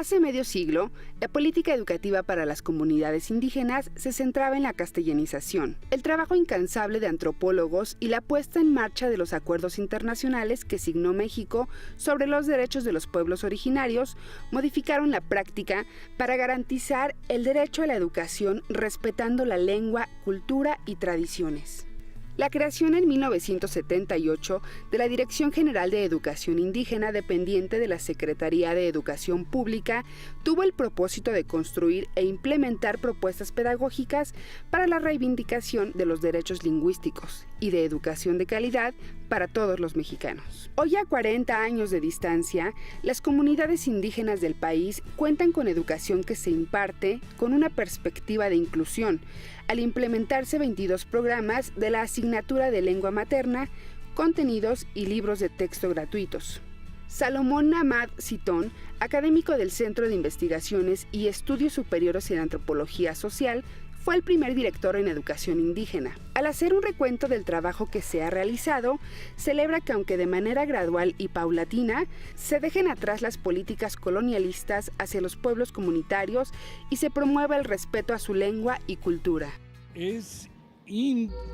Hace medio siglo, la política educativa para las comunidades indígenas se centraba en la castellanización, el trabajo incansable de antropólogos y la puesta en marcha de los acuerdos internacionales que signó México sobre los derechos de los pueblos originarios modificaron la práctica para garantizar el derecho a la educación respetando la lengua, cultura y tradiciones. La creación en 1978 de la Dirección General de Educación Indígena, dependiente de la Secretaría de Educación Pública, tuvo el propósito de construir e implementar propuestas pedagógicas para la reivindicación de los derechos lingüísticos y de educación de calidad para todos los mexicanos. Hoy, a 40 años de distancia, las comunidades indígenas del país cuentan con educación que se imparte con una perspectiva de inclusión, al implementarse 22 programas de la asignatura de lengua materna, contenidos y libros de texto gratuitos. Salomón Namad Citón, académico del Centro de Investigaciones y Estudios Superiores en Antropología Social, fue el primer director en educación indígena. Al hacer un recuento del trabajo que se ha realizado, celebra que aunque de manera gradual y paulatina, se dejen atrás las políticas colonialistas hacia los pueblos comunitarios y se promueva el respeto a su lengua y cultura. Es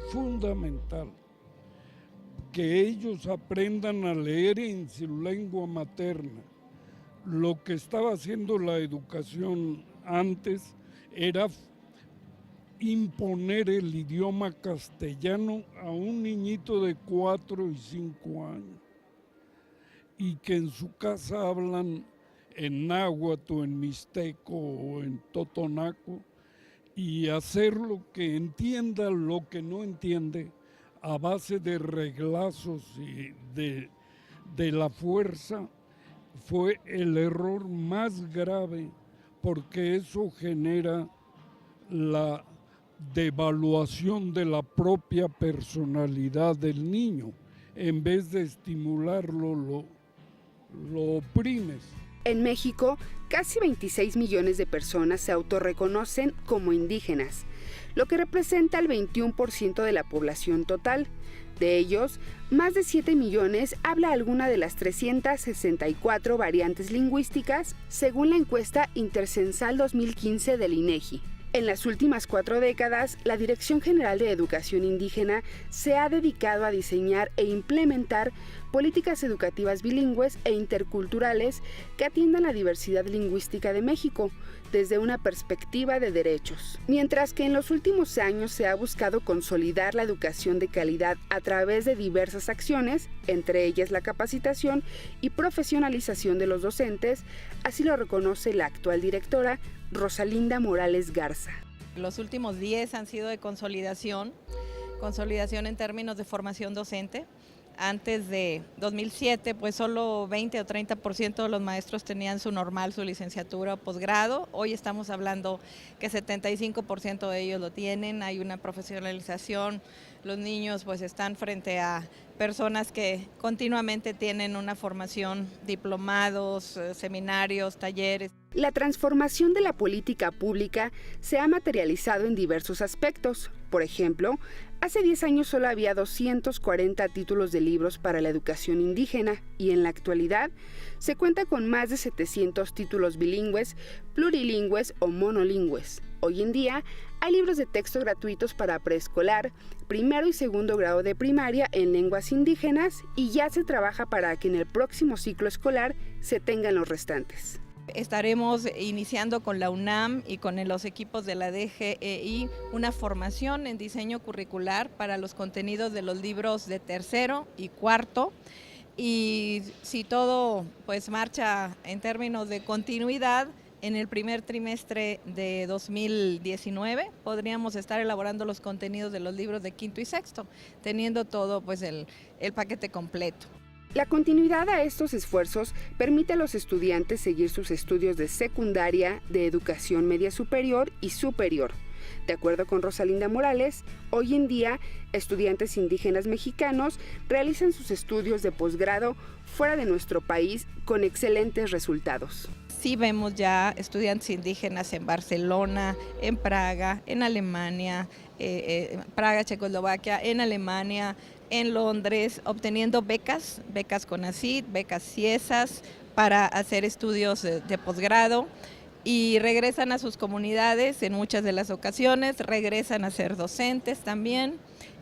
fundamental que ellos aprendan a leer en su lengua materna. Lo que estaba haciendo la educación antes era imponer el idioma castellano a un niñito de 4 y 5 años y que en su casa hablan en náhuatl o en mixteco o en totonaco y hacerlo que entienda lo que no entiende a base de reglazos y de la fuerza fue el error más grave, porque eso genera la devaluación de la propia personalidad del niño. En vez de estimularlo, lo oprimes. En México, casi 26 millones de personas se autorreconocen como indígenas, lo que representa el 21% de la población total. De ellos, más de 7 millones habla alguna de las 364 variantes lingüísticas, según la encuesta Intercensal 2015 del INEGI. En las últimas 4 décadas, la Dirección General de Educación Indígena se ha dedicado a diseñar e implementar políticas educativas bilingües e interculturales que atiendan la diversidad lingüística de México desde una perspectiva de derechos. Mientras que en los últimos años se ha buscado consolidar la educación de calidad a través de diversas acciones, entre ellas la capacitación y profesionalización de los docentes, así lo reconoce la actual directora Rosalinda Morales Garza. Los últimos 10 han sido de consolidación en términos de formación docente. Antes de 2007, pues solo 20 o 30% de los maestros tenían su normal, su licenciatura o posgrado. Hoy estamos hablando que 75% de ellos lo tienen, hay una profesionalización. Los niños pues están frente a personas que continuamente tienen una formación, diplomados, seminarios, talleres. La transformación de la política pública se ha materializado en diversos aspectos. Por ejemplo, hace 10 años solo había 240 títulos de libros para la educación indígena y en la actualidad se cuenta con más de 700 títulos bilingües, plurilingües o monolingües. Hoy en día hay libros de texto gratuitos para preescolar, primero y segundo grado de primaria en lenguas indígenas y ya se trabaja para que en el próximo ciclo escolar se tengan los restantes. Estaremos iniciando con la UNAM y con los equipos de la DGEI una formación en diseño curricular para los contenidos de los libros de tercero y cuarto. Y si todo pues marcha en términos de continuidad, en el primer trimestre de 2019 podríamos estar elaborando los contenidos de los libros de quinto y sexto, teniendo todo pues el paquete completo. La continuidad a estos esfuerzos permite a los estudiantes seguir sus estudios de secundaria, de educación media superior y superior. De acuerdo con Rosalinda Morales, hoy en día, estudiantes indígenas mexicanos realizan sus estudios de posgrado fuera de nuestro país con excelentes resultados. Sí vemos ya estudiantes indígenas en Barcelona, en Praga, en Alemania, Praga, Checoslovaquia, en Alemania, en Londres, obteniendo becas CONACYT, becas CIESAS, para hacer estudios de posgrado y regresan a sus comunidades en muchas de las ocasiones, regresan a ser docentes también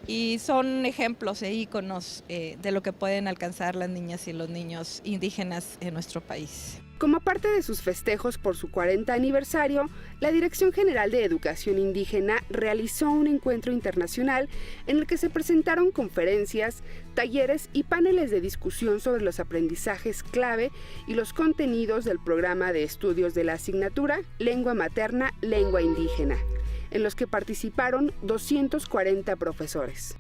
y son ejemplos e íconos de lo que pueden alcanzar las niñas y los niños indígenas en nuestro país. Como parte de sus festejos por su 40 aniversario, la Dirección General de Educación Indígena realizó un encuentro internacional en el que se presentaron conferencias, talleres y paneles de discusión sobre los aprendizajes clave y los contenidos del programa de estudios de la asignatura Lengua Materna, Lengua Indígena, en los que participaron 240 profesores.